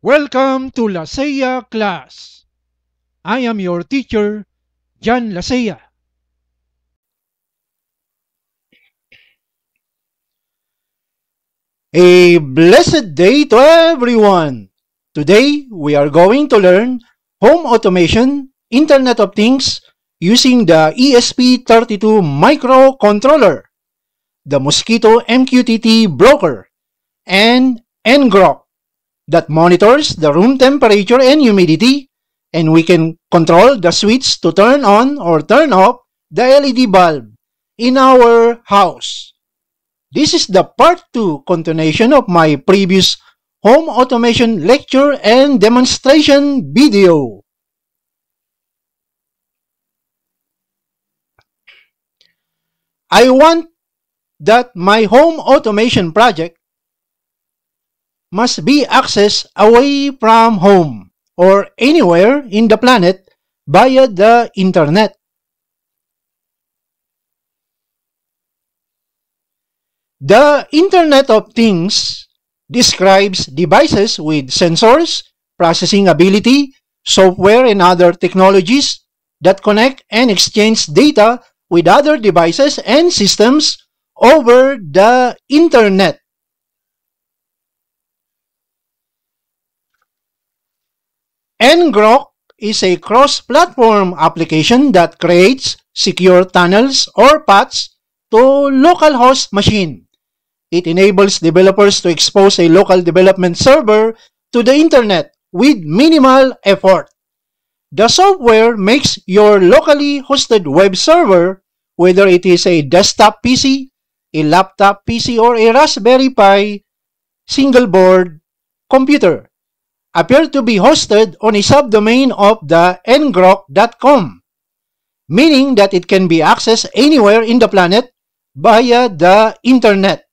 Welcome to Lasea class. I am your teacher, Jan Lasea. A blessed day to everyone! Today, we are going to learn home automation, Internet of Things, using the ESP32 microcontroller, the Mosquito MQTT broker, and ngrok that monitors the room temperature and humidity, and we can control the switch to turn on or turn off the LED bulb in our house. This is the part 2 continuation of my previous home automation lecture and demonstration video. I want that my home automation project must be accessed away from home or anywhere in the planet via the internet. The Internet of Things describes devices with sensors, processing ability, software, and other technologies that connect and exchange data with other devices and systems over the Internet. ngrok is a cross-platform application that creates secure tunnels or paths to localhost machine. It enables developers to expose a local development server to the internet with minimal effort. The software makes your locally hosted web server, whether it is a desktop PC, a laptop PC, or a Raspberry Pi single board computer, appear to be hosted on a subdomain of the ngrok.com, meaning that it can be accessed anywhere in the planet via the internet.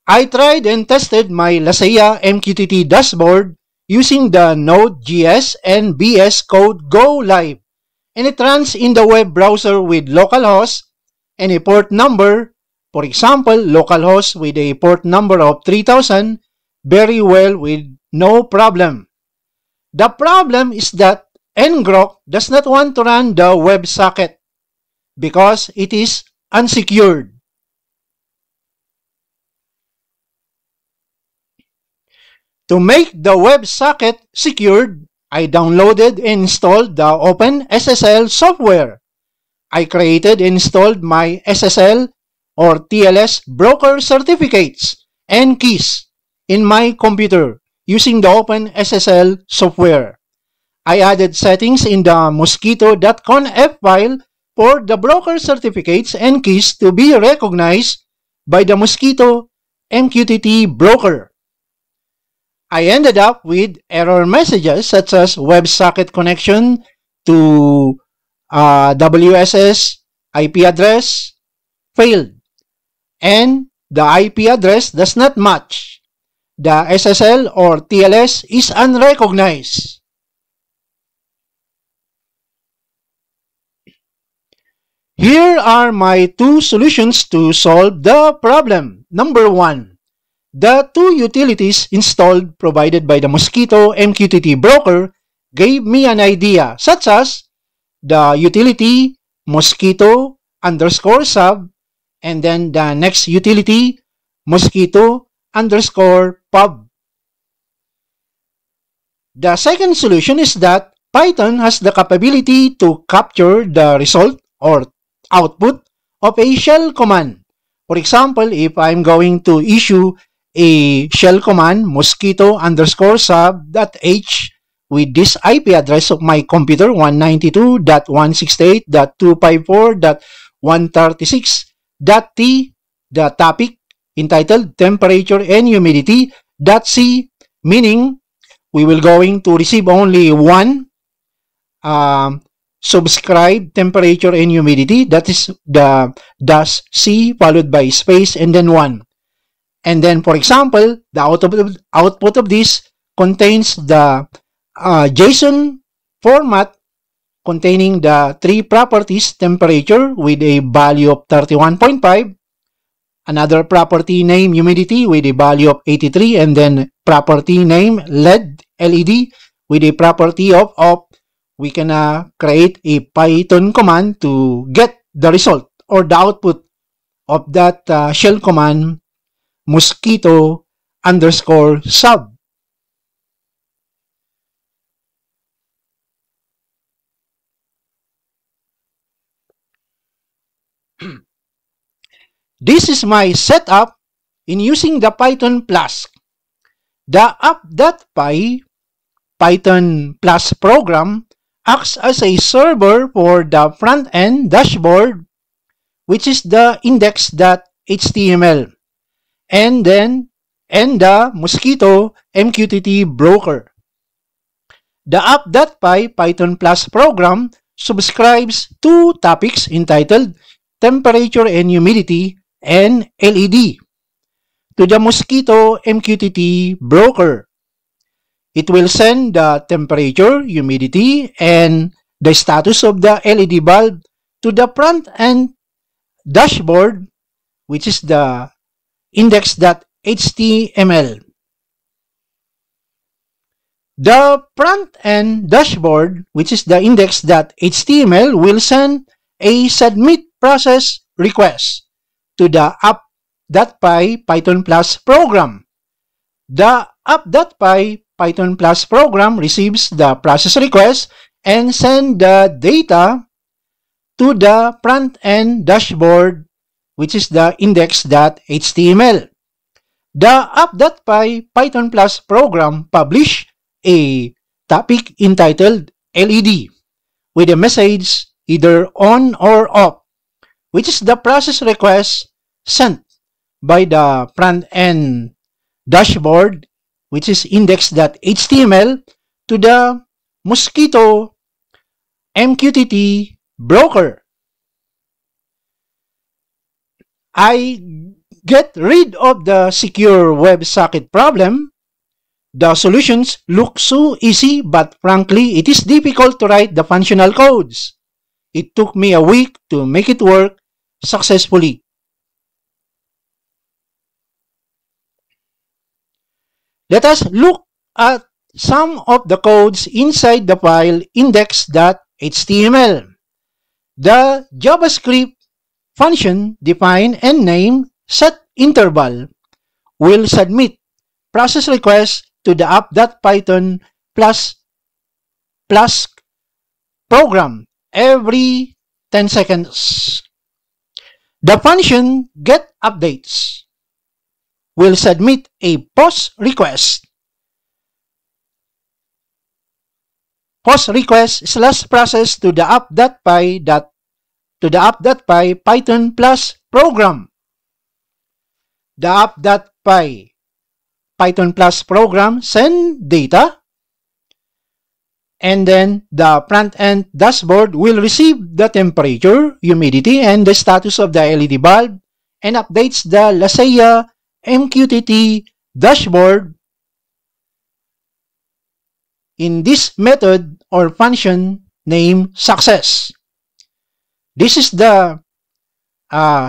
I tried and tested my Lasea MQTT dashboard using the Node.js and VS Code Go Live, and it runs in the web browser with localhost and a port number, for example, localhost with a port number of 3000, very well with no problem. The problem is that ngrok does not want to run the WebSocket because it is unsecured. To make the WebSocket secured, I downloaded and installed the OpenSSL software. I created and installed my SSL or TLS broker certificates and keys in my computer using the OpenSSL software. I added settings in the mosquito.conf file for the broker certificates and keys to be recognized by the Mosquito MQTT broker. I ended up with error messages such as WebSocket connection to WSS IP address failed, and the IP address does not match. The SSL or TLS is unrecognized. Here are my two solutions to solve the problem. Number 1. The two utilities installed provided by the Mosquito MQTT broker gave me an idea, such as the utility mosquito underscore sub, and then the next utility mosquito underscore pub. The second solution is that Python has the capability to capture the result or output of a shell command. For example, if I'm going to issue a shell command mosquito underscore sub.h with this IP address of my computer 192.168.254.136.t, the topic entitled temperature and humidity.c, meaning we will going to receive only one subscribe temperature and humidity, that is the dash c followed by space and then 1. And then, for example, the output of this contains the JSON format containing the three properties: temperature with a value of 31.5, another property name humidity with a value of 83, and then property name LED with a property of off. We can create a Python command to get the result or the output of that shell command mosquito underscore sub. This is my setup in using the Python Flask. The app.py Python Flask program acts as a server for the front-end dashboard, which is the index.html, and the Mosquito MQTT broker. The app.py Python Flask program subscribes to topics entitled temperature and humidity and LED to the Mosquito MQTT broker. It will send the temperature, humidity, and the status of the LED bulb to the front-end dashboard, which is the index.html. The front-end dashboard, which is the index.html, will send a submit process request to the app.py Python Flask program. The app.py Python Flask program receives the process request and sends the data to the front-end dashboard, which is the index.html. The app.py Python Flask program publishes a topic entitled LED with a message either on or off, which is the process request sent by the front-end dashboard, which is index.html, to the Mosquito MQTT broker. I get rid of the secure WebSocket problem. The solutions look so easy, but frankly, it is difficult to write the functional codes. It took me a week to make it work successfully. Let us look at some of the codes inside the file index.html. The JavaScript function define and name setInterval will submit process request to the app.python Flask program every 10 seconds. The function getUpdates will submit a post request /process to the app.py Python Flask program. The app.py Python Flask program send data, and then the front-end dashboard will receive the temperature, humidity, and the status of the LED bulb and updates the Laseya MQTT dashboard. In this method or function named success. This is the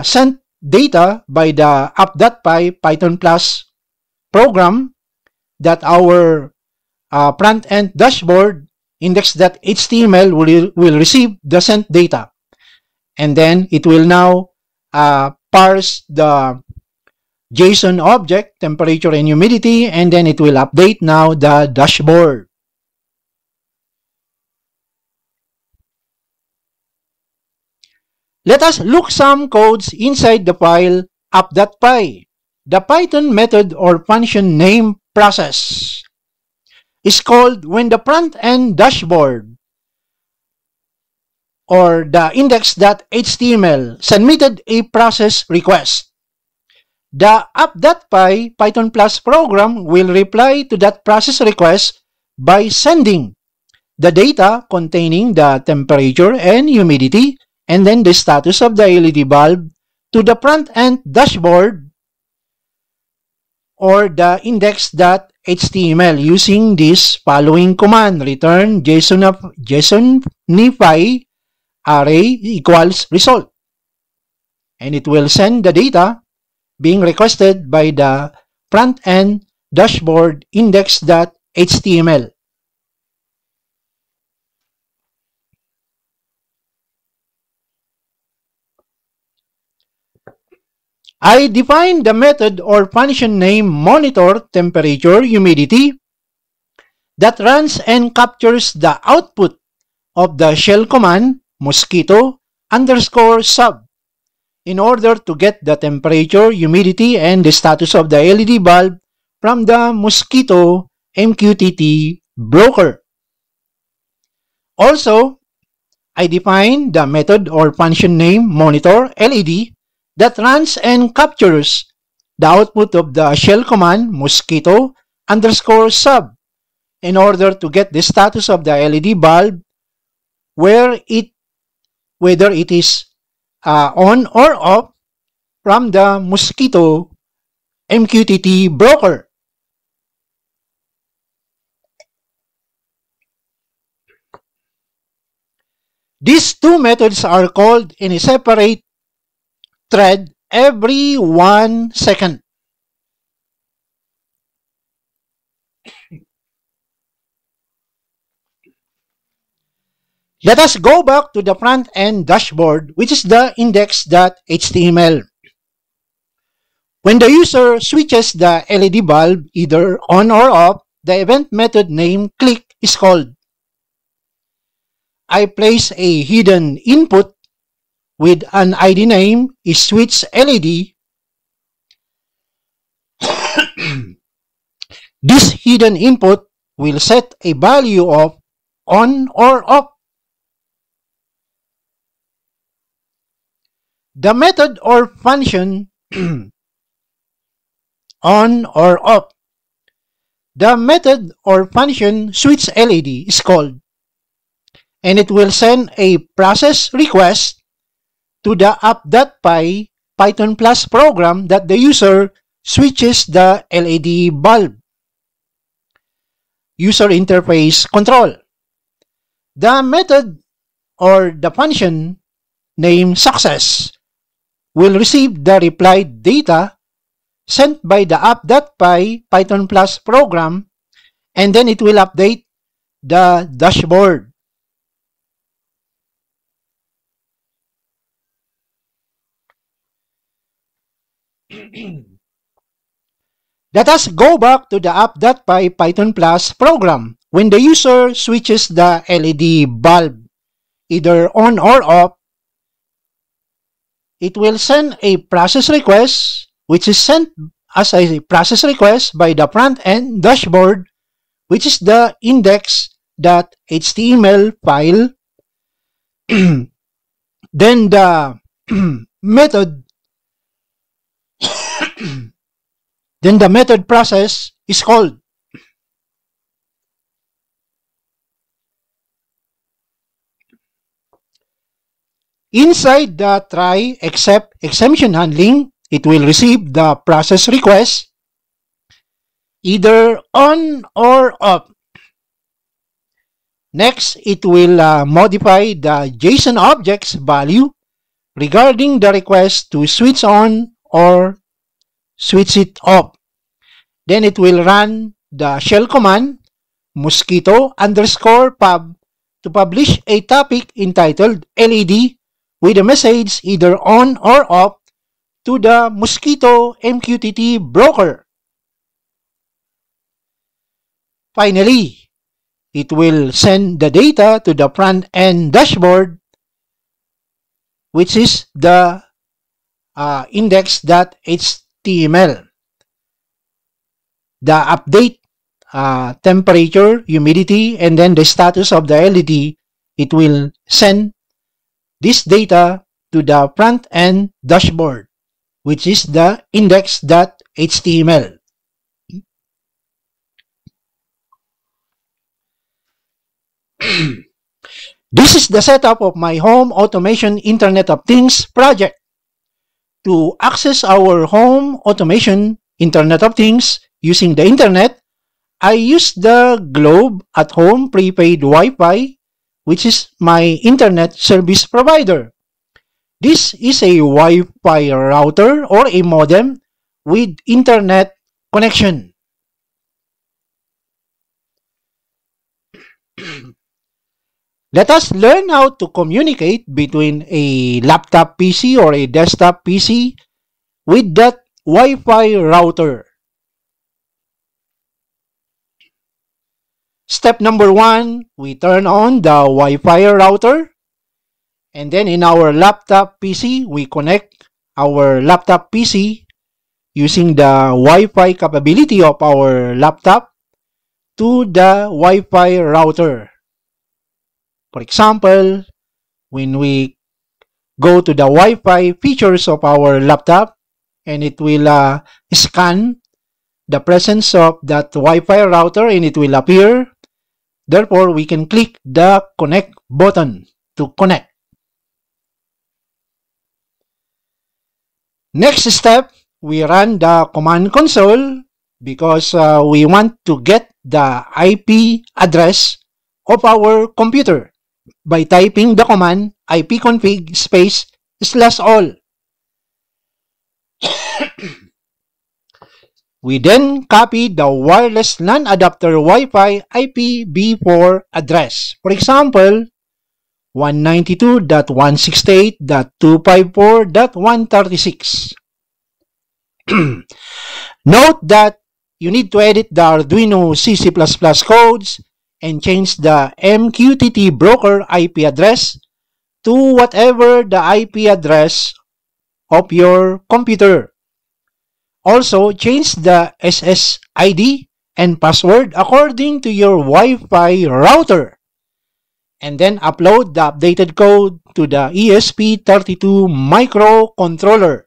sent data by the app.py Python Flask program that our front-end dashboard index.html will receive the sent data. And then it will now parse the JSON object, temperature and humidity, and then it will update now the dashboard. Let us look some codes inside the file app.py. The Python method or function name process is called when the front-end dashboard or the index.html submitted a process request. The app.py Python Flask program will reply to that process request by sending the data containing the temperature and humidity and then the status of the LED bulb to the front-end dashboard or the index.html using this following command: return JSONify array equals result. And it will send the data being requested by the front-end dashboard index.html. I define the method or function name monitor temperature humidity that runs and captures the output of the shell command mosquito underscore sub in order to get the temperature, humidity, and the status of the LED bulb from the mosquito MQTT broker. Also, I define the method or function name monitor LED that runs and captures the output of the shell command mosquito underscore sub in order to get the status of the LED bulb whether it is on or off from the mosquito MQTT broker. These two methods are called in a separate thread every 1 second. Let us go back to the front-end dashboard, which is the index.html. When the user switches the LED bulb either on or off, the event method name click is called. I place a hidden input with an ID name is switch LED. This hidden input will set a value of on or off. The method or function on or off. The method or function switch LED is called, and it will send a process request to the app.py Python Plus program that the user switches the LED bulb. User interface control. The method or the function named success will receive the replied data sent by the app.py Python Plus program, and then it will update the dashboard. Let us go back to the app.py Python Plus program. When the user switches the LED bulb either on or off, it will send a process request, which is sent as a process request by the front-end dashboard, which is the index.html file. Then the method process is called. Inside the try except exemption handling, it will receive the process request either on or off. Next, it will modify the JSON object's value regarding the request to switch on or switch it off. Then it will run the shell command mosquito underscore pub to publish a topic entitled LED with a message either on or off to the mosquito MQTT broker. Finally, it will send the data to the front-end dashboard, which is the index.html. The update temperature, humidity, and then the status of the LED, it will send this data to the front-end dashboard, which is the index.html. This is the setup of my home automation Internet of Things project. To access our home automation Internet of Things using the internet, I use the Globe at Home prepaid Wi-Fi, which is my internet service provider. This is a Wi-Fi router or a modem with internet connection. Let us learn how to communicate between a laptop PC or a desktop PC with that Wi-Fi router. Step number 1, we turn on the Wi-Fi router, and then in our laptop PC, we connect our laptop PC using the Wi-Fi capability of our laptop to the Wi-Fi router. For example, when we go to the Wi-Fi features of our laptop, and it will scan the presence of that Wi-Fi router, and it will appear. Therefore, we can click the connect button to connect. Next step, we run the command console because we want to get the IP address of our computer by typing the command ipconfig /all. We then copy the wireless LAN adapter Wi-Fi IPv4 address. For example, 192.168.254.136. Note that you need to edit the Arduino C++ codes and change the MQTT broker IP address to whatever the IP address of your computer. Also, change the SSID and password according to your Wi-Fi router, and then upload the updated code to the ESP32 microcontroller.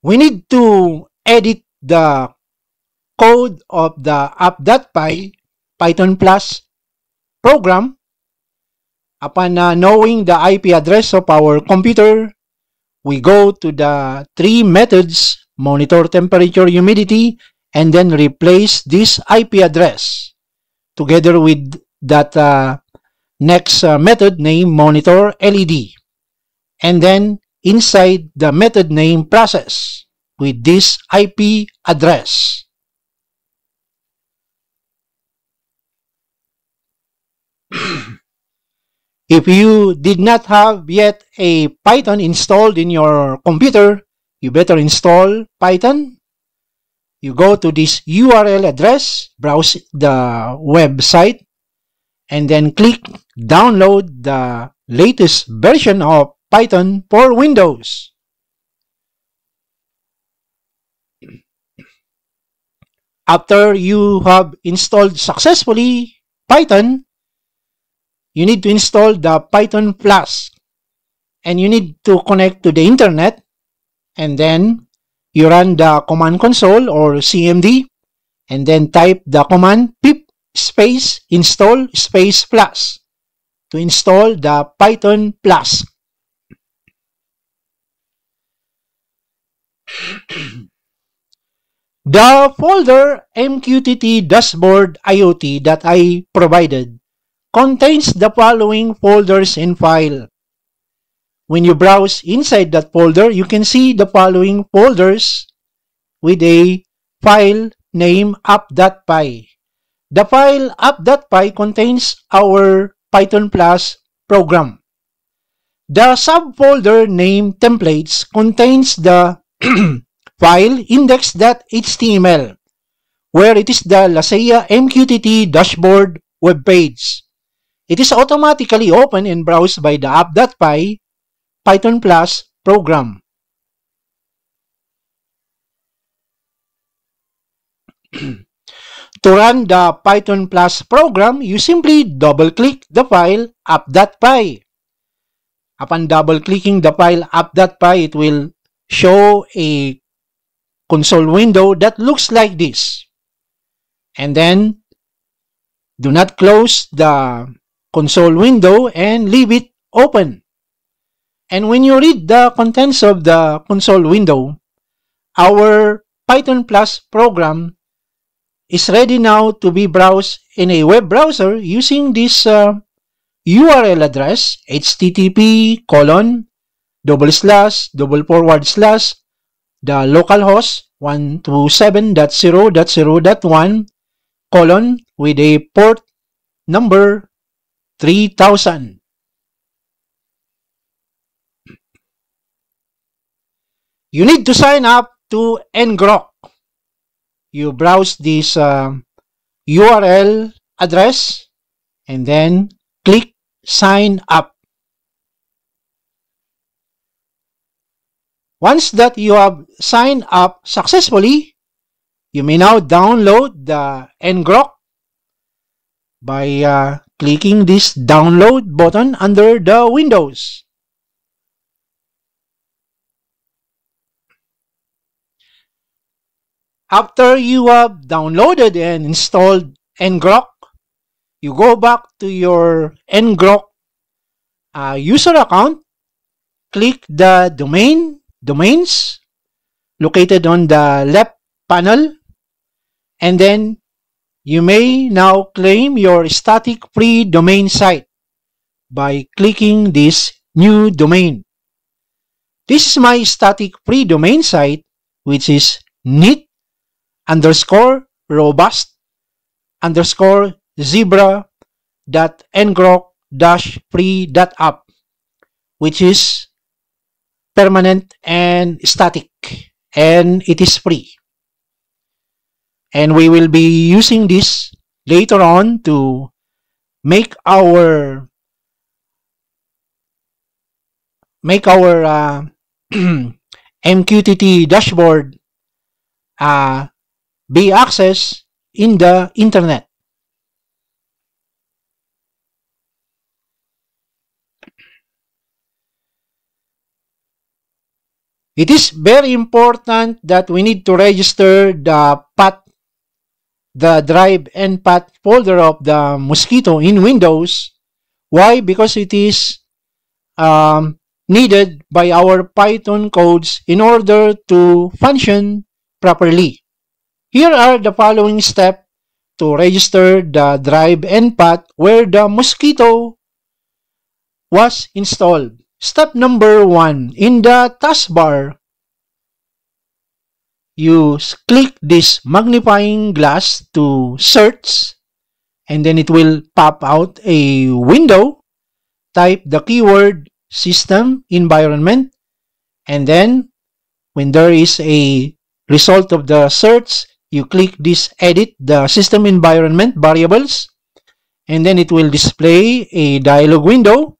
We need to edit the code of the app.py Python Plus program. Upon knowing the IP address of our computer, we go to the three methods, monitor temperature, humidity, and then replace this IP address together with that next method name monitor LED, and then inside the method name process with this IP address. If you did not have yet a Python installed in your computer, you better install Python. You go to this URL address, browse the website, and then click download the latest version of Python for Windows. After you have installed successfully Python, you need to install the Python Plus, and you need to connect to the internet, and then you run the command console or CMD, and then type the command pip space install space plus to install the Python Plus. The folder MQTT dashboard IoT that I provided contains the following folders and file. When you browse inside that folder, you can see the following folders with a file name app.py. The file app.py contains our Python Plus program. The subfolder named templates contains the file index.html, where it is the Laseya MQTT dashboard web page. It is automatically opened and browsed by the app.py Python Plus program. To run the Python Plus program, you simply double-click the file app.py. Upon double-clicking the file app.py, it will show a console window that looks like this. And then, do not close the console window and leave it open. And when you read the contents of the console window, our Python Plus program is ready now to be browsed in a web browser using this URL address, http:// the localhost 127.0.0.1 : with a port number 3000. You need to sign up to ngrok. You browse this URL address and then click sign up. Once that you have signed up successfully, you may now download the ngrok by clicking this download button under the Windows. After you have downloaded and installed ngrok, you go back to your ngrok user account, click the domains located on the left panel, and then you may now claim your static free domain site by clicking this new domain. This is my static free domain site, which is neat_robust_zebra.ngrok-free.app, which is permanent and static, and it is free. And we will be using this later on to make our MQTT dashboard be accessed in the internet. It is very important that we need to register the drive and path folder of the Mosquito in Windows. Why? Because it is needed by our Python codes in order to function properly. Here are the following steps to register the drive and path where the Mosquito was installed. Step number 1. In the taskbar, you click this magnifying glass to search, and then it will pop out a window. Type the keyword system environment, and then when there is a result of the search, you click this edit the system environment variables, and then it will display a dialog window.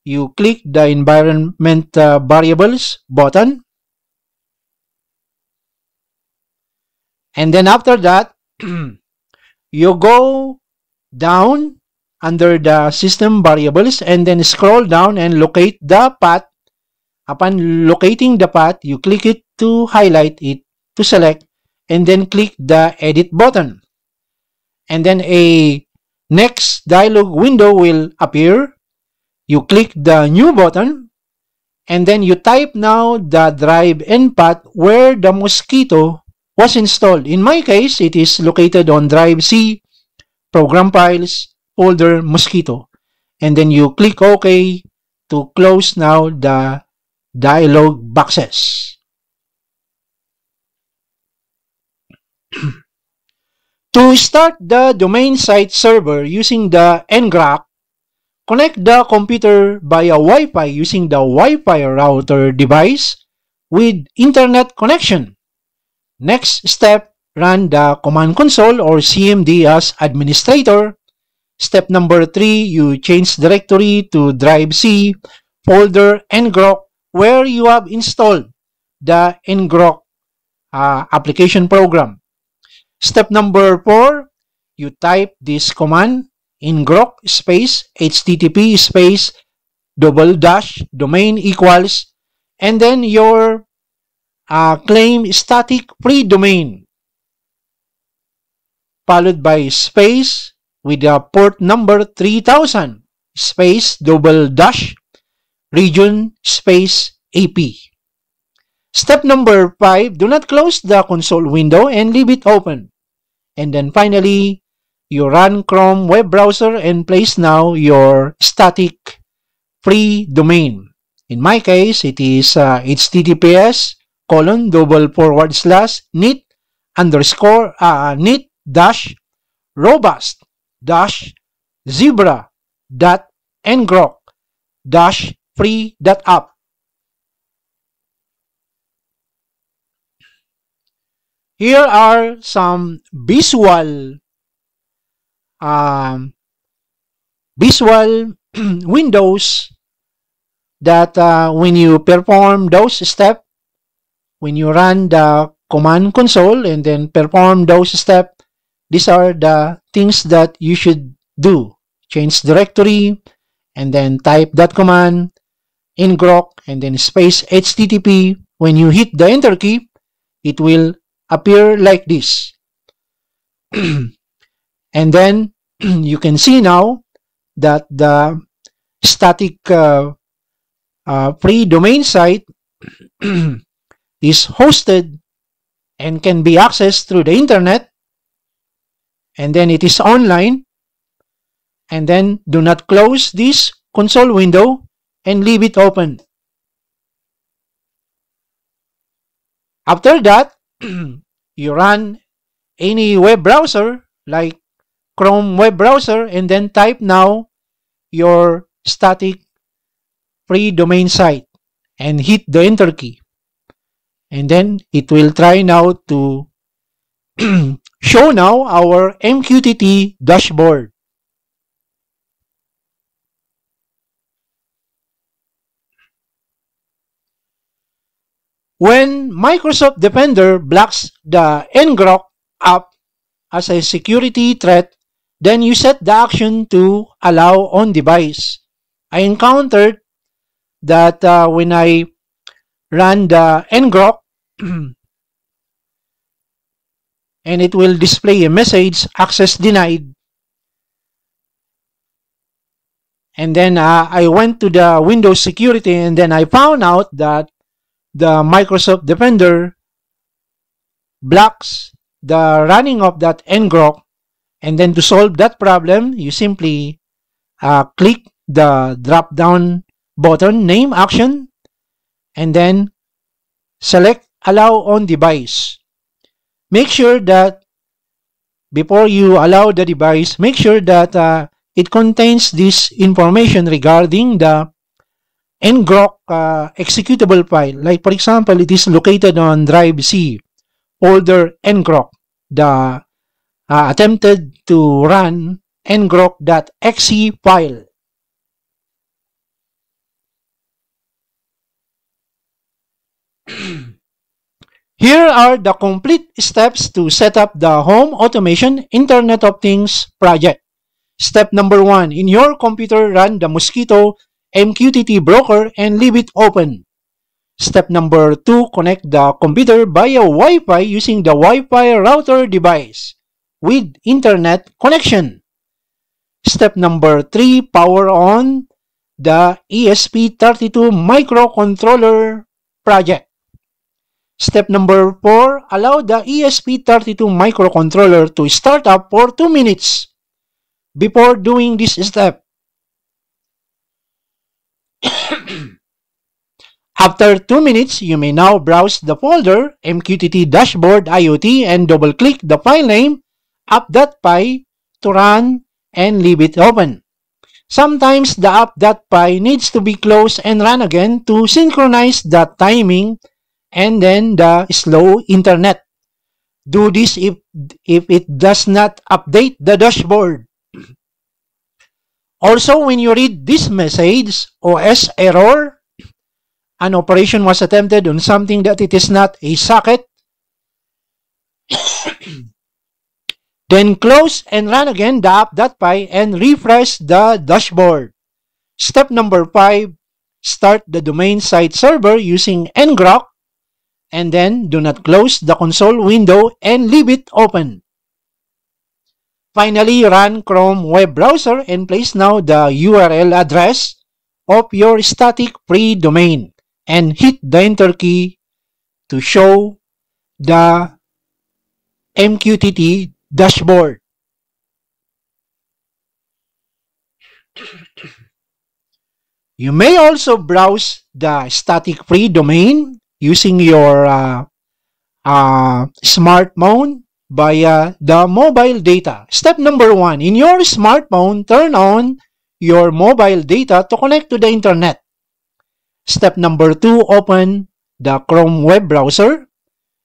You click the environment variables button, and then after that you go down under the system variables and then scroll down and locate the path. Upon locating the path, you click it to highlight it to select, and then click the edit button, and then a next dialog window will appear. You click the new button, and then you type now the drive and path where the Mosquito was installed. In my case, it is located on drive C, program files, folder Mosquito, and then you click OK to close now the dialog boxes. To start the domain site server using the ngrok, connect the computer via Wi-Fi using the Wi-Fi router device with internet connection. Next step, run the command console or CMD as administrator. Step number 3, you change directory to drive C, folder ngrok, where you have installed the ngrok application program. Step number 4, you type this command, ngrok space http space /domain equals, and then your claim static free domain, followed by space with the port number 3000 space /region space AP. Step number 5, do not close the console window and leave it open. and then finally, you run Chrome web browser and place now your static free domain. In my case, it is https://neat underscore neat dash robust dash zebra dot ngrok dash free dot app. Here are some visual windows that when you perform those steps, when you run the command console and then perform those steps, these are the things that you should do. Change directory and then type that command ngrok and then space http. When you hit the enter key, it will appear like this. And then you can see now that the static free domain site is hosted and can be accessed through the internet, and then it is online. And then do not close this console window and leave it open. After that, you run any web browser like Chrome web browser and then type now your static free domain site and hit the enter key. And then it will try now to show now our MQTT dashboard. When Microsoft Defender blocks the ngrok app as a security threat, then you set the action to allow on device. I encountered that when I run the ngrok and it will display a message, access denied. And then I went to the Windows security and then I found out that the Microsoft Defender blocks the running of that ngrok. And then to solve that problem, you simply click the drop down button, name action, and then select allow on device. Make sure that before you allow the device, make sure that it contains this information regarding the ngrok executable file. Like for example, it is located on drive C, folder ngrok. The attempted to run ngrok.exe file. Here are the complete steps to set up the Home Automation Internet of Things project. Step number 1. In your computer, run the Mosquito MQTT broker and leave it open. Step number 2. Connect the computer via Wi-Fi using the Wi-Fi router device with internet connection. Step number 3. Power on the ESP32 microcontroller project. Step number 4. Allow the ESP32 microcontroller to start up for 2 minutes. Before doing this step, after 2 minutes, you may now browse the folder MQTT Dashboard IoT and double-click the file name app.py to run and leave it open. Sometimes the app.py needs to be closed and run again to synchronize the timing and then the slow internet. Do this if it does not update the dashboard. Also, when you read this message, OS error, an operation was attempted on something that it is not a socket, then close and run again the app.py and refresh the dashboard. Step number 5, start the domain site server using ngrok, and then do not close the console window and leave it open. Finally, run Chrome web browser and place now the URL address of your static free domain and hit the enter key to show the MQTT dashboard. You may also browse the static free domain using your smartphone via the mobile data. Step number 1, in your smartphone, turn on your mobile data to connect to the internet. Step number 2, open the Chrome web browser.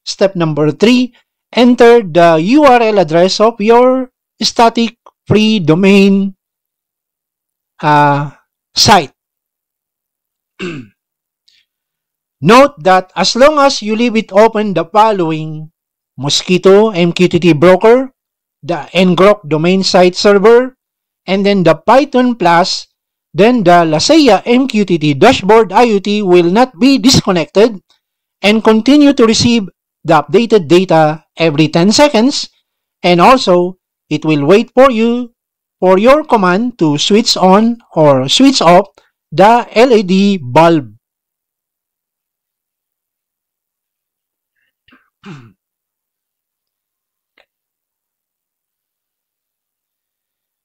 Step number 3, enter the URL address of your static free domain site. Note that as long as you leave it open, the following: Mosquito MQTT broker, the ngrok domain site server, and then the Python Plus, then the Laseya MQTT dashboard IoT will not be disconnected and continue to receive the updated data every 10 seconds, and also it will wait for you for your command to switch on or switch off the LED bulb.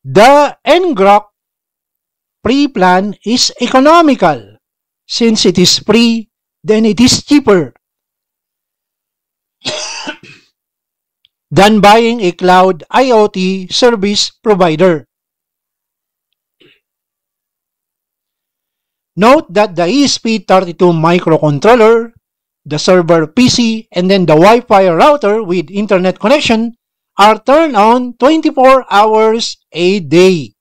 The ngrok free plan is economical. Since it is free, then it is cheaper than buying a cloud IoT service provider. Note that the ESP32 microcontroller, the server PC, and then the Wi-Fi router with internet connection are turned on 24 hours a day.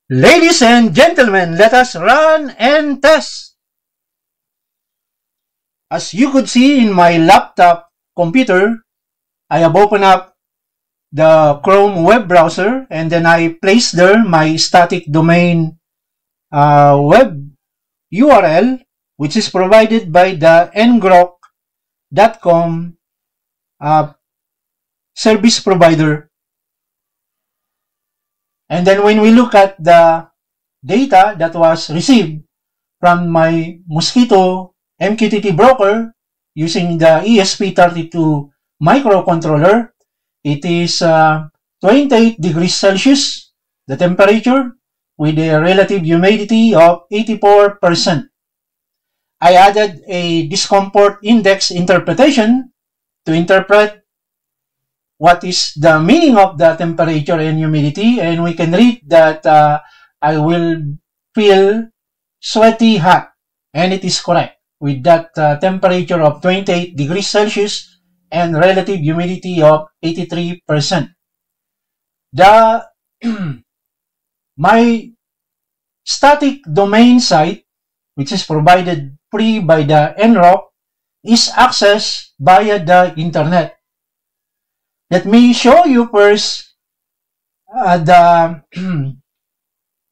Ladies and gentlemen, let us run and test. As you could see in my laptop computer, I have opened up the Chrome web browser, and then I placed there my static domain web URL, which is provided by the ngrok.com service provider. And then when we look at the data that was received from my Mosquito MQTT broker using the ESP32 microcontroller, it is 28 degrees Celsius, the temperature, with a relative humidity of 84%. I added a discomfort index interpretation to interpret what is the meaning of the temperature and humidity, and we can read that I will feel sweaty hot, and it is correct with that temperature of 28 degrees Celsius and relative humidity of 83%. My static domain site, which is provided free by the ngrok, is accessed via the internet. Let me show you first the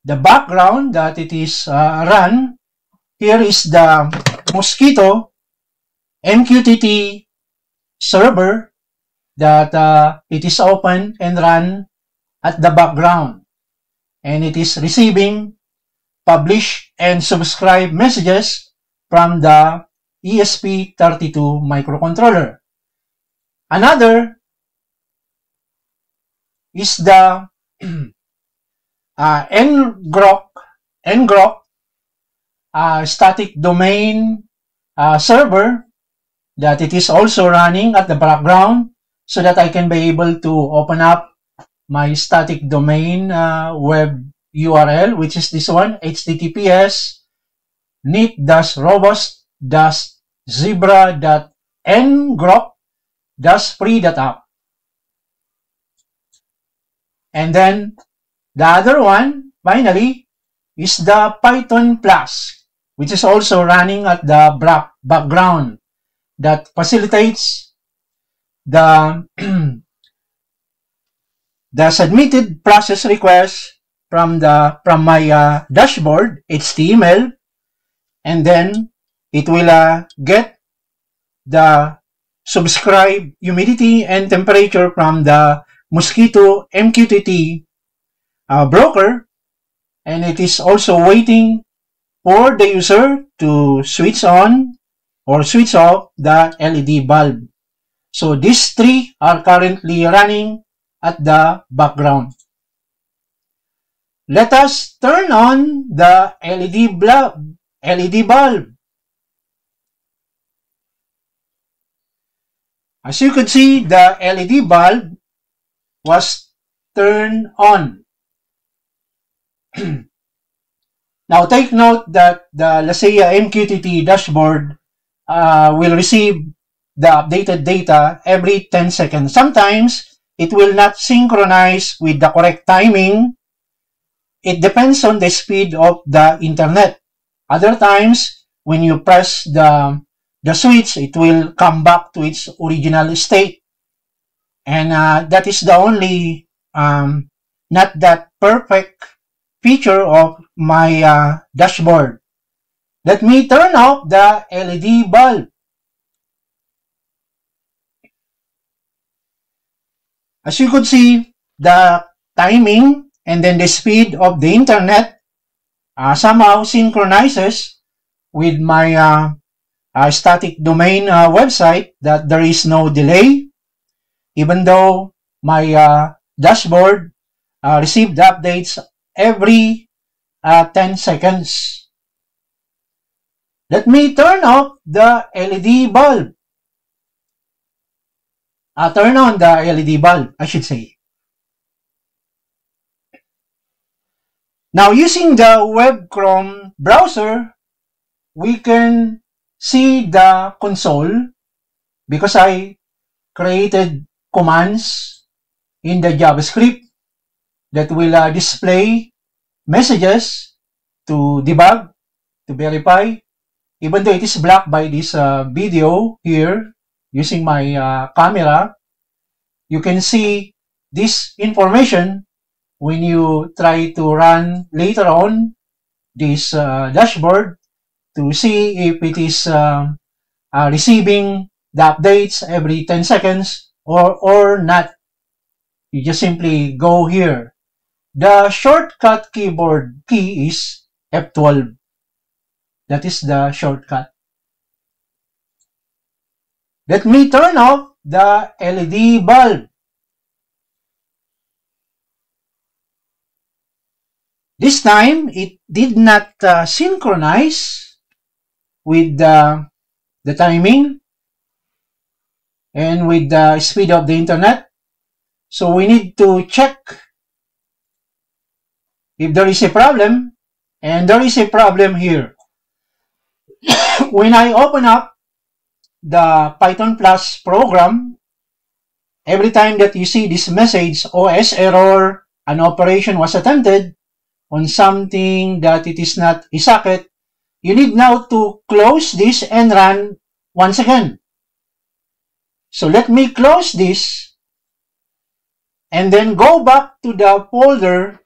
background that it is run. Here is the Mosquito MQTT server that it is open and run at the background, and it is receiving publish and subscribe messages from the ESP32 microcontroller. Another is the ngrok static domain server that it is also running at the background, so that I can be able to open up my static domain web URL, which is this one, https neat-robust-zebra.ngrok-free.app. And then the other one, finally, is the Python Plus, which is also running at the background, that facilitates the the submitted process request from my dashboard HTML, and then it will get the subscribe humidity and temperature from the Mosquito MQTT broker, and it is also waiting for the user to switch on or switch off the LED bulb. So these three are currently running at the background. Let us turn on the LED bulb. As you could see, the LED bulb was turned on. Now take note that the LASEA MQTT dashboard will receive the updated data every 10 seconds. Sometimes it will not synchronize with the correct timing. It depends on the speed of the internet. Other times, when you press the switch, it will come back to its original state. And that is the only not that perfect feature of my dashboard. Let me turn off the LED bulb. As you could see, the timing and then the speed of the internet somehow synchronizes with my static domain website, that there is no delay, even though my dashboard received updates every 10 seconds. Let me turn off the LED bulb. Turn on the LED bulb, I should say. Now, using the Web Chrome browser, we can see the console because I created commands in the JavaScript that will display messages to debug, to verify. Even though it is blocked by this video here, using my camera, you can see this information when you try to run later on this dashboard to see if it is receiving the updates every 10 seconds or not. You just simply go here. The shortcut keyboard key is F12. That is the shortcut. Let me turn off the LED bulb. This time, it did not synchronize with the timing and with the speed of the internet. So we need to check if there is a problem, and there is a problem here. When I open up the Python Plus program, every time that you see this message, OS error, an operation was attempted on something that it is not a socket, you need now to close this and run once again. So let me close this and then go back to the folder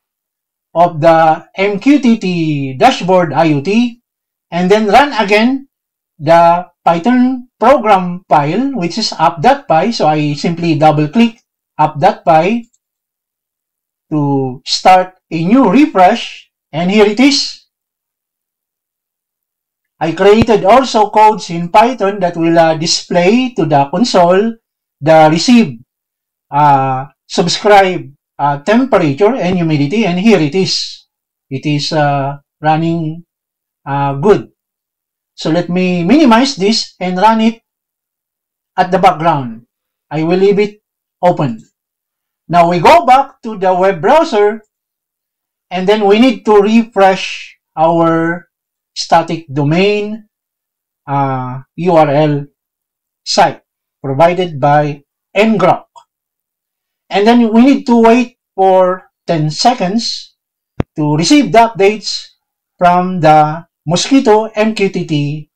of the MQTT dashboard IoT and then run again the Python program file, which is app.py. So I simply double click app.py to start a new refresh, and here it is. I created also codes in Python that will display to the console the received subscribe temperature and humidity, and here it is. It is running good. So let me minimize this and run it at the background. I will leave it open. Now we go back to the web browser, and then we need to refresh our static domain URL site provided by ngrok. And then we need to wait for 10 seconds to receive the updates from the Mosquitto MQTT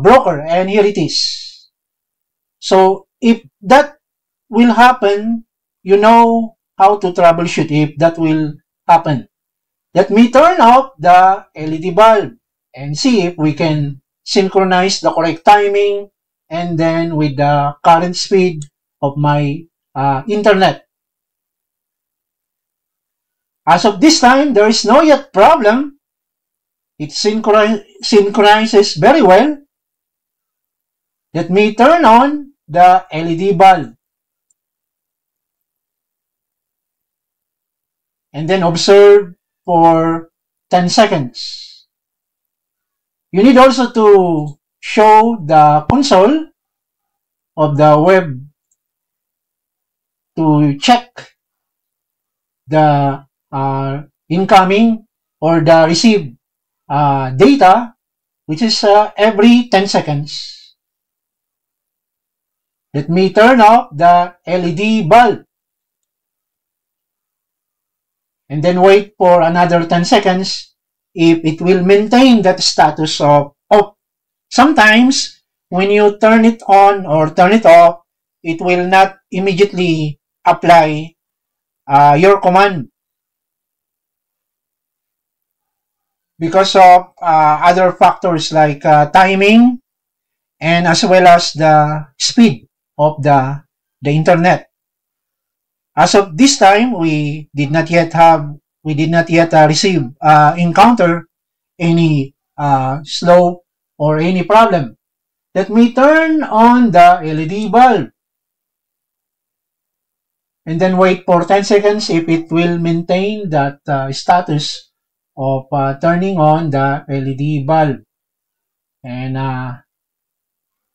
broker, and here it is. So if that will happen, you know how to troubleshoot if that will happen. Let me turn off the LED bulb and see if we can synchronize the correct timing and then with the current speed of my internet. As of this time, there is no yet problem. It synchronizes very well. Let me turn on the LED bulb. And then observe for 10 seconds. You need also to show the console of the web to check the incoming or the received data, which is every 10 seconds. Let me turn off the LED bulb and then wait for another 10 seconds if it will maintain that status of off. Sometimes when you turn it on or turn it off, it will not immediately apply your command because of other factors like timing and as well as the speed of the internet. As of this time, we did not yet encounter any slow or any problem. Let me turn on the LED bulb and then wait for 10 seconds if it will maintain that status of turning on the LED bulb. And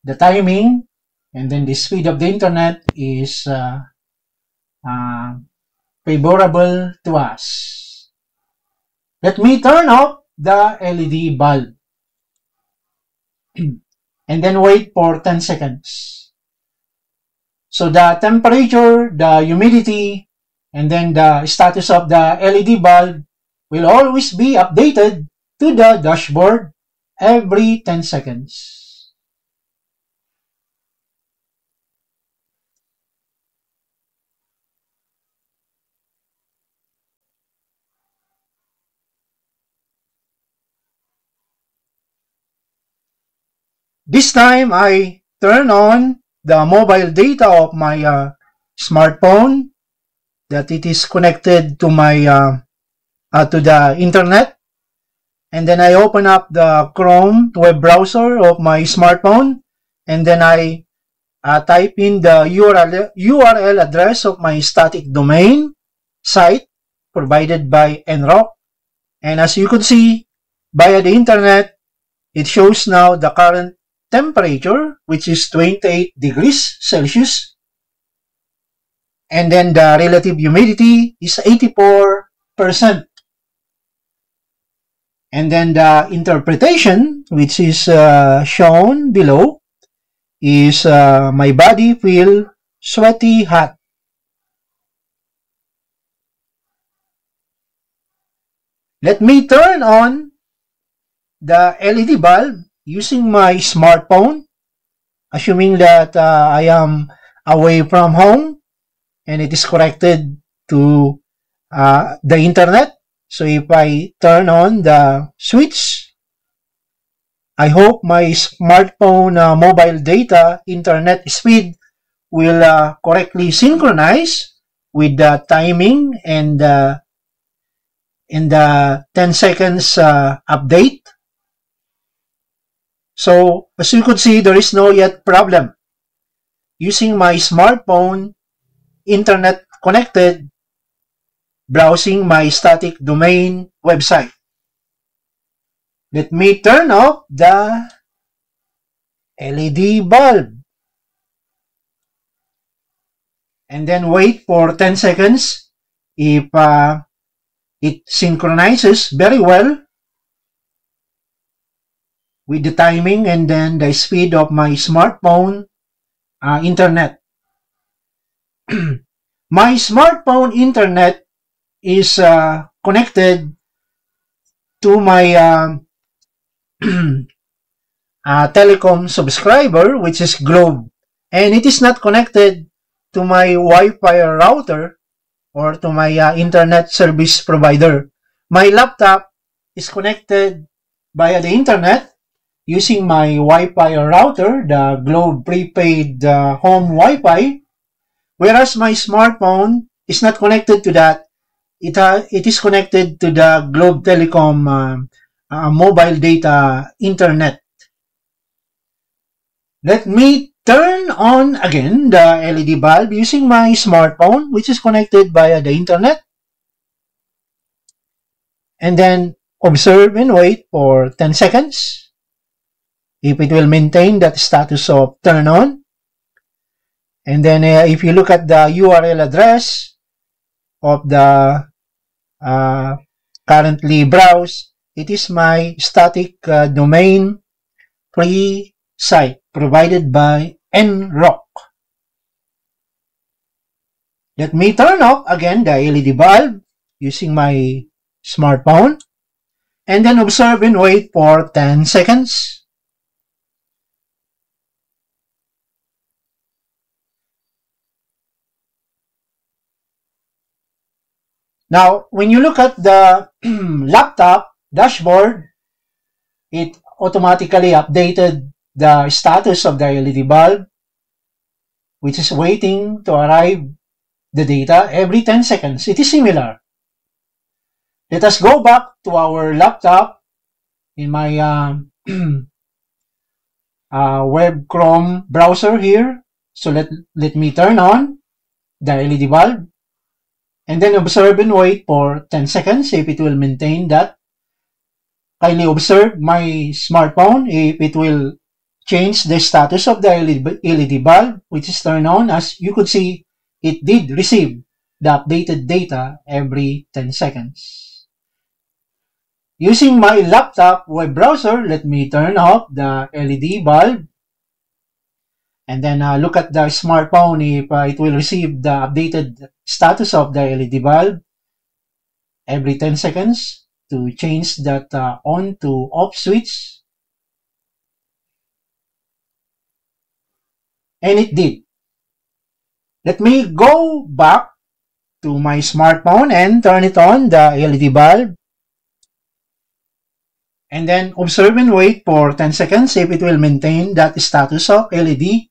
the timing and then the speed of the internet is favorable to us. Let me turn off the LED bulb and then wait for 10 seconds. So the temperature, the humidity, and then the status of the LED bulb will always be updated to the dashboard every 10 seconds. This time, I turn on the mobile data of my smartphone, that it is connected to my to the internet, and then I open up the Chrome web browser of my smartphone, and then I type in the URL address of my static domain site provided by NROC, and as you could see via the internet, it shows now the current temperature, which is 28 degrees Celsius, and then the relative humidity is 84%. And then the interpretation, which is shown below, is my body feel sweaty hot. Let me turn on the LED bulb using my smartphone, assuming that I am away from home and it is connected to the internet. So if I turn on the switch, I hope my smartphone mobile data internet speed will correctly synchronize with the timing and the 10 seconds update. So as you could see, there is no yet problem. Using my smartphone, internet connected, browsing my static domain website. Let me turn off the LED bulb and then wait for 10 seconds if it synchronizes very well with the timing and then the speed of my smartphone internet. My smartphone internet is connected to my telecom subscriber, which is Globe, and it is not connected to my Wi-Fi router or to my internet service provider. My laptop is connected via the internet using my Wi-Fi router, the Globe prepaid home Wi-Fi, whereas my smartphone is not connected to that. it is connected to the Globe Telecom mobile data internet. Let me turn on again the LED bulb using my smartphone, which is connected via the internet. And then observe and wait for 10 seconds if it will maintain that status of turn on. And then if you look at the URL address of the currently browsed, it is my static domain free site provided by NROC. Let me turn off again the LED bulb using my smartphone and then observe and wait for 10 seconds. Now, when you look at the laptop dashboard, it automatically updated the status of the LED bulb, which is waiting to arrive the data every 10 seconds. It is similar. Let us go back to our laptop in my web Chrome browser here. So let me turn on the LED bulb and then observe and wait for 10 seconds if it will maintain that. Kindly observe my smartphone if it will change the status of the LED bulb, which is turned on. As you could see, it did receive the updated data every 10 seconds. Using my laptop web browser, let me turn off the LED bulb and then look at the smartphone if it will receive the updated status of the LED bulb every 10 seconds to change that on to off switch. And it did. Let me go back to my smartphone and turn it on, the LED bulb. And then observe and wait for 10 seconds if it will maintain that status of LED,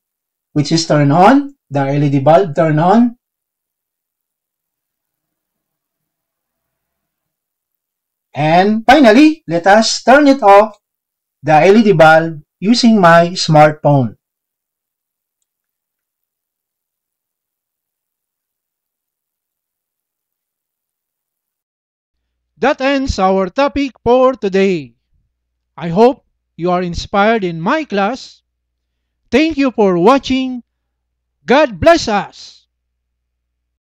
which is turn on, the LED bulb turn on. And finally, let us turn it off, the LED bulb, using my smartphone. That ends our topic for today. I hope you are inspired in my class. Thank you for watching. God bless us.